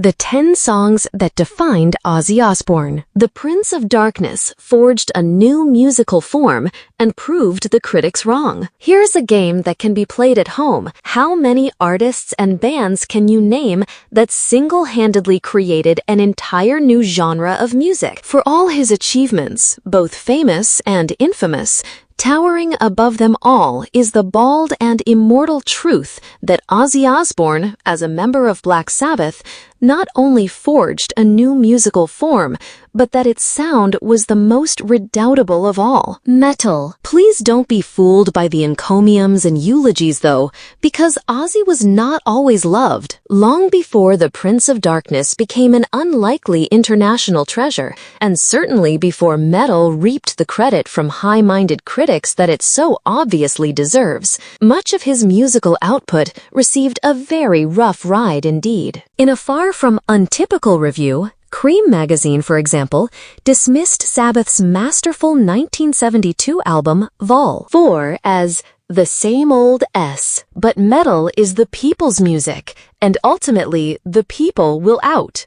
The 10 songs that defined Ozzy Osbourne. The Prince of Darkness forged a new musical form and proved the critics wrong. Here's a game that can be played at home. How many artists and bands can you name that single-handedly created an entire new genre of music? For all his achievements, both famous and infamous, towering above them all is the bald and immortal truth that Ozzy Osbourne, as a member of Black Sabbath, not only forged a new musical form, but that its sound was the most redoubtable of all. Metal. Please don't be fooled by the encomiums and eulogies, though, because Ozzy was not always loved. Long before the Prince of Darkness became an unlikely international treasure, and certainly before metal reaped the credit from high-minded critics that it so obviously deserves, much of his musical output received a very rough ride indeed. In a far from untypical review, Cream magazine, for example, dismissed Sabbath's masterful 1972 album, Vol. 4, as the same old S. But metal is the people's music, and ultimately, the people will out.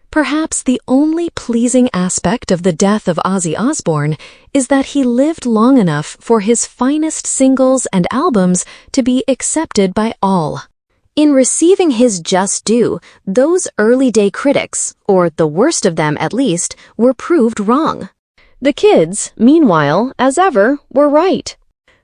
Perhaps the only pleasing aspect of the death of Ozzy Osbourne is that he lived long enough for his finest singles and albums to be accepted by all. In receiving his just due, those early-day critics, or the worst of them at least, were proved wrong. The kids, meanwhile, as ever, were right.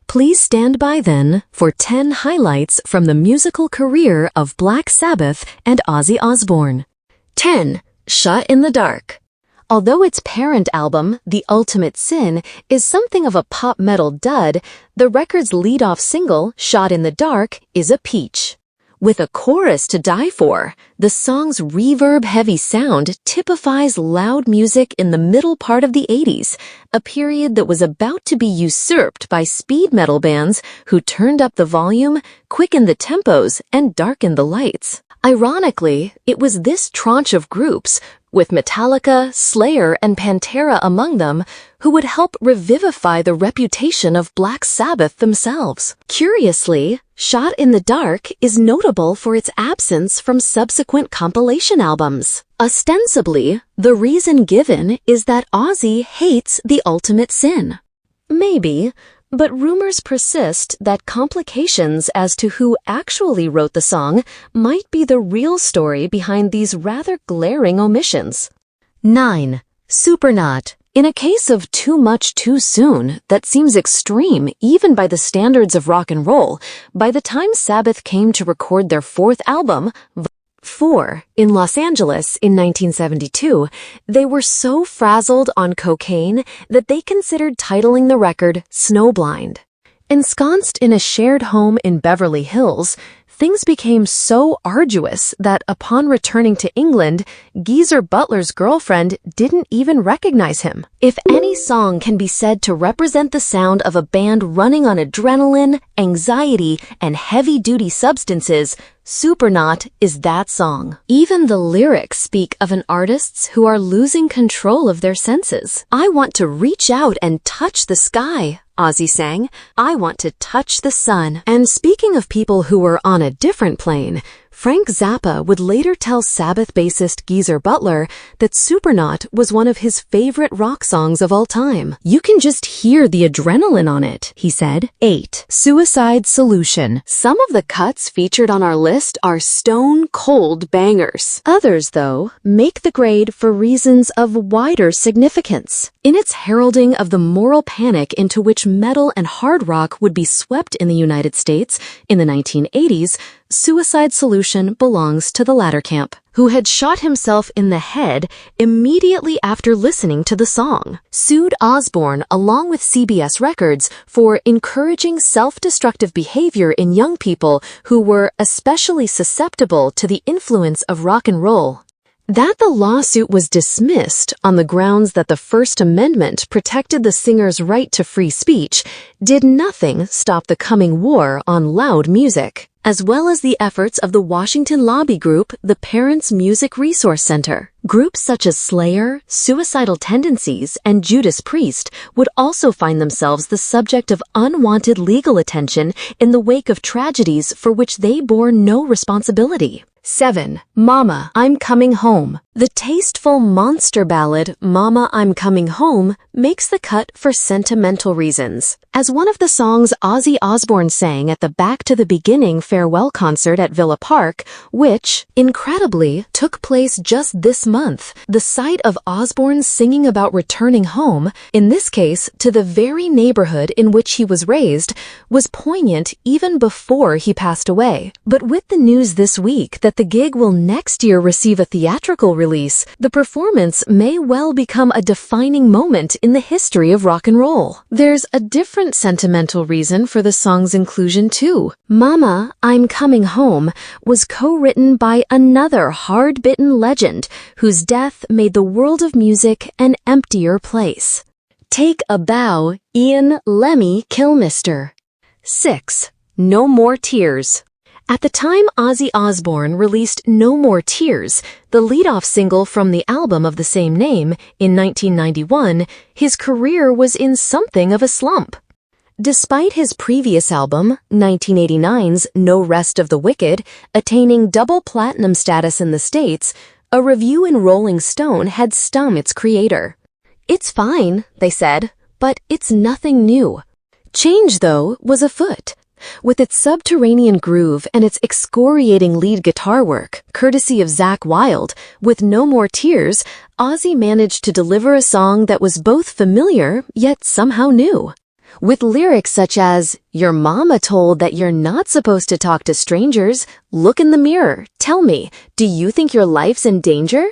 Please stand by then for 10 highlights from the musical career of Black Sabbath and Ozzy Osbourne. 10. Shot in the Dark. Although its parent album, The Ultimate Sin, is something of a pop metal dud, the record's lead-off single, Shot in the Dark, is a peach. With a chorus to die for, the song's reverb-heavy sound typifies loud music in the middle part of the 80s, a period that was about to be usurped by speed metal bands who turned up the volume, quickened the tempos, and darkened the lights. Ironically, it was this tranche of groups, with Metallica, Slayer, and Pantera among them, who would help revivify the reputation of Black Sabbath themselves. Curiously, Shot in the Dark is notable for its absence from subsequent compilation albums. Ostensibly, the reason given is that Ozzy hates The Ultimate Sin. Maybe, but rumors persist that complications as to who actually wrote the song might be the real story behind these rather glaring omissions. 9. Supernaut. In a case of too much too soon that seems extreme even by the standards of rock and roll, by the time Sabbath came to record their fourth album, 4, in Los Angeles in 1972, they were so frazzled on cocaine that they considered titling the record Snowblind. Ensconced in a shared home in Beverly Hills, things became so arduous that upon returning to England, Geezer Butler's girlfriend didn't even recognize him. If any song can be said to represent the sound of a band running on adrenaline, anxiety, and heavy-duty substances, Supernaut is that song. Even the lyrics speak of an artists who are losing control of their senses. I want to reach out and touch the sky, Ozzy sang. I want to touch the sun. And speaking of people who were on a different plane, Frank Zappa would later tell Sabbath bassist Geezer Butler that Supernaut was one of his favorite rock songs of all time. You can just hear the adrenaline on it, he said. 8. Suicide Solution. Some of the cuts featured on our list are stone-cold bangers. Others, though, make the grade for reasons of wider significance. In its heralding of the moral panic into which metal and hard rock would be swept in the United States in the 1980s, Suicide Solution belongs to the latter camp, who had shot himself in the head immediately after listening to the song, sued Osbourne along with CBS Records for encouraging self-destructive behavior in young people who were especially susceptible to the influence of rock and roll. That the lawsuit was dismissed on the grounds that the First Amendment protected the singer's right to free speech did nothing stop the coming war on loud music, as well as the efforts of the Washington lobby group, the Parents Music Resource Center. Groups such as Slayer, Suicidal Tendencies, and Judas Priest would also find themselves the subject of unwanted legal attention in the wake of tragedies for which they bore no responsibility. 7. Mama, I'm Coming Home. The tasteful monster ballad, Mama, I'm Coming Home, makes the cut for sentimental reasons. As one of the songs Ozzy Osbourne sang at the Back to the Beginning farewell concert at Villa Park, which, incredibly, took place just this month, the sight of Osbourne singing about returning home, in this case to the very neighborhood in which he was raised, was poignant even before he passed away. But with the news this week that the gig will next year receive a theatrical release, the performance may well become a defining moment in the history of rock and roll. There's a different sentimental reason for the song's inclusion too. Mama, I'm Coming Home was co-written by another hard-bitten legend whose death made the world of music an emptier place. Take a bow, Ian Lemmy Kilmister. 6. No More Tears. At the time Ozzy Osbourne released No More Tears, the lead-off single from the album of the same name, in 1991, his career was in something of a slump. Despite his previous album, 1989's No Rest of the Wicked, attaining double platinum status in the States, a review in Rolling Stone had stung its creator. It's fine, they said, but it's nothing new. Change, though, was afoot. With its subterranean groove and its excoriating lead guitar work, courtesy of Zakk Wylde, with No More Tears, Ozzy managed to deliver a song that was both familiar yet somehow new. With lyrics such as, "Your mama told that you're not supposed to talk to strangers. Look in the mirror. Tell me, do you think your life's in danger?"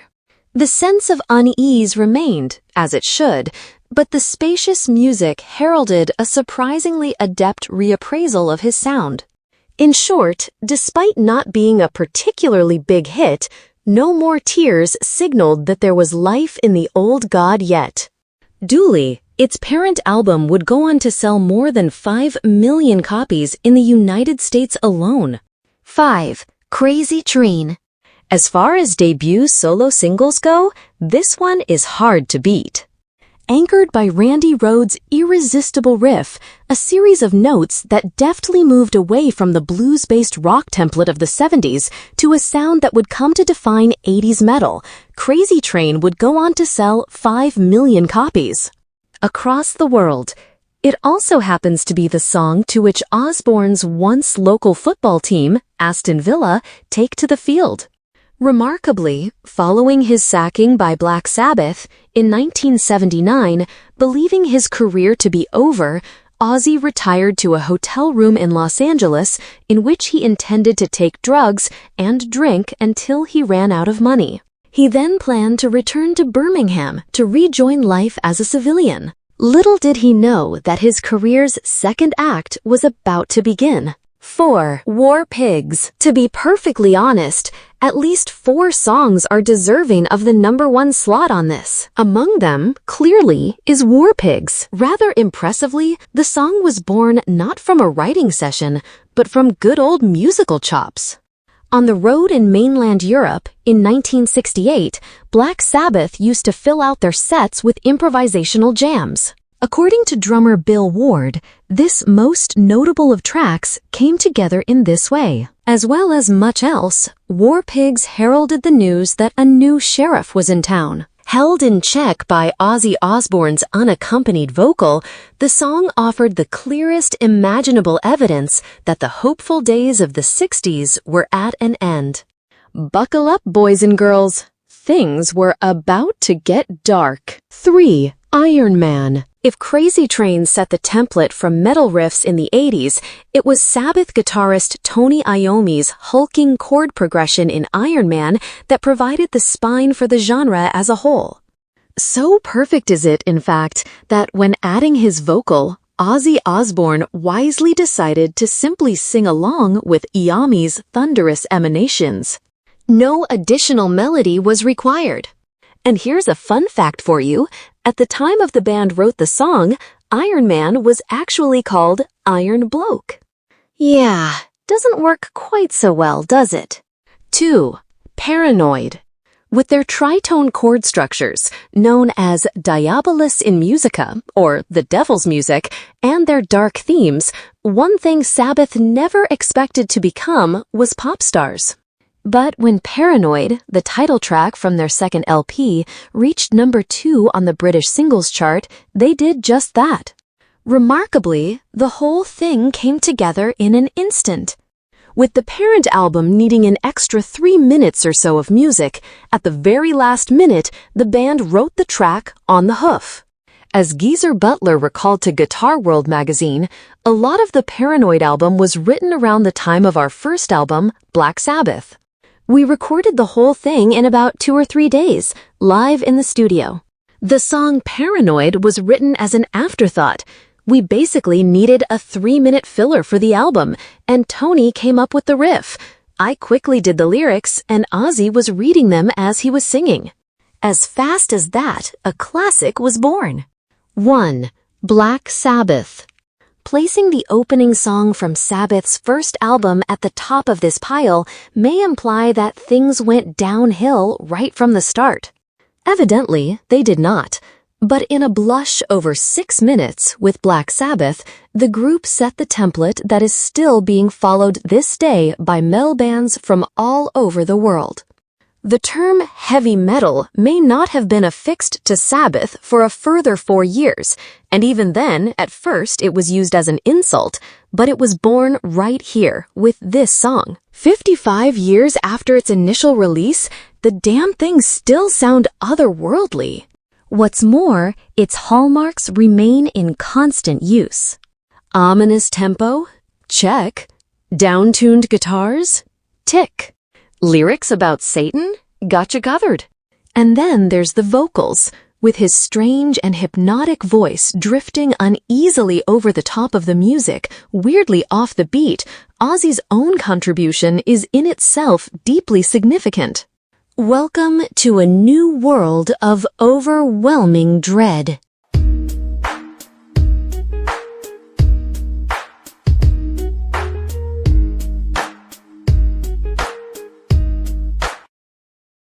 The sense of unease remained, as it should, but the spacious music heralded a surprisingly adept reappraisal of his sound. In short, despite not being a particularly big hit, No More Tears signaled that there was life in the old god yet. Duly, its parent album would go on to sell more than 5 million copies in the United States alone. 5. Crazy Train. As far as debut solo singles go, this one is hard to beat. Anchored by Randy Rhoads' irresistible riff, a series of notes that deftly moved away from the blues-based rock template of the 70s to a sound that would come to define 80s metal, Crazy Train would go on to sell 5 million copies. Across the world, it also happens to be the song to which Osbourne's once local football team, Aston Villa, take to the field. Remarkably, following his sacking by Black Sabbath in 1979, believing his career to be over, Ozzy retired to a hotel room in Los Angeles in which he intended to take drugs and drink until he ran out of money. He then planned to return to Birmingham to rejoin life as a civilian. Little did he know that his career's second act was about to begin. 4. War Pigs. To be perfectly honest, at least 4 songs are deserving of the #1 slot on this. Among them, clearly, is War Pigs. Rather impressively, the song was born not from a writing session, but from good old musical chops. On the road in mainland Europe, in 1968, Black Sabbath used to fill out their sets with improvisational jams. According to drummer Bill Ward, this most notable of tracks came together in this way. As well as much else, War Pigs heralded the news that a new sheriff was in town. Held in check by Ozzy Osbourne's unaccompanied vocal, the song offered the clearest imaginable evidence that the hopeful days of the 60s were at an end. Buckle up, boys and girls. Things were about to get dark. 3. Iron Man. If Crazy Train set the template for metal riffs in the 80s, it was Sabbath guitarist Tony Iommi's hulking chord progression in Iron Man that provided the spine for the genre as a whole. So perfect is it, in fact, that when adding his vocal, Ozzy Osbourne wisely decided to simply sing along with Iommi's thunderous emanations. No additional melody was required. And here's a fun fact for you. At the time of the band wrote the song, Iron Man was actually called Iron Bloke. Yeah, doesn't work quite so well, does it? 2. Paranoid. With their tritone chord structures, known as Diabolus in Musica, or the Devil's Music, and their dark themes, one thing Sabbath never expected to become was pop stars. But when Paranoid, the title track from their second LP, reached number 2 on the British singles chart, they did just that. Remarkably, the whole thing came together in an instant. With the parent album needing an extra 3 minutes or so of music, at the very last minute, the band wrote the track On the Hoof. As Geezer Butler recalled to Guitar World magazine, a lot of the Paranoid album was written around the time of our first album, Black Sabbath. We recorded the whole thing in about 2 or 3 days, live in the studio. The song Paranoid was written as an afterthought. We basically needed a 3-minute filler for the album, and Tony came up with the riff. I quickly did the lyrics, and Ozzy was reading them as he was singing. As fast as that, a classic was born. 1. Black Sabbath. Placing the opening song from Sabbath's first album at the top of this pile may imply that things went downhill right from the start. Evidently, they did not. But in a blush over 6 minutes with Black Sabbath, the group set the template that is still being followed this day by metal bands from all over the world. The term heavy metal may not have been affixed to Sabbath for a further 4 years, and even then, at first, it was used as an insult, but it was born right here with this song. 55 years after its initial release, the damn things still sound otherworldly. What's more, its hallmarks remain in constant use. Ominous tempo? Check. Down-tuned guitars? Tick. Lyrics about Satan? Gotcha covered. And then there's the vocals, with his strange and hypnotic voice drifting uneasily over the top of the music, weirdly off the beat. Ozzy's own contribution is in itself deeply significant. Welcome to a new world of overwhelming dread.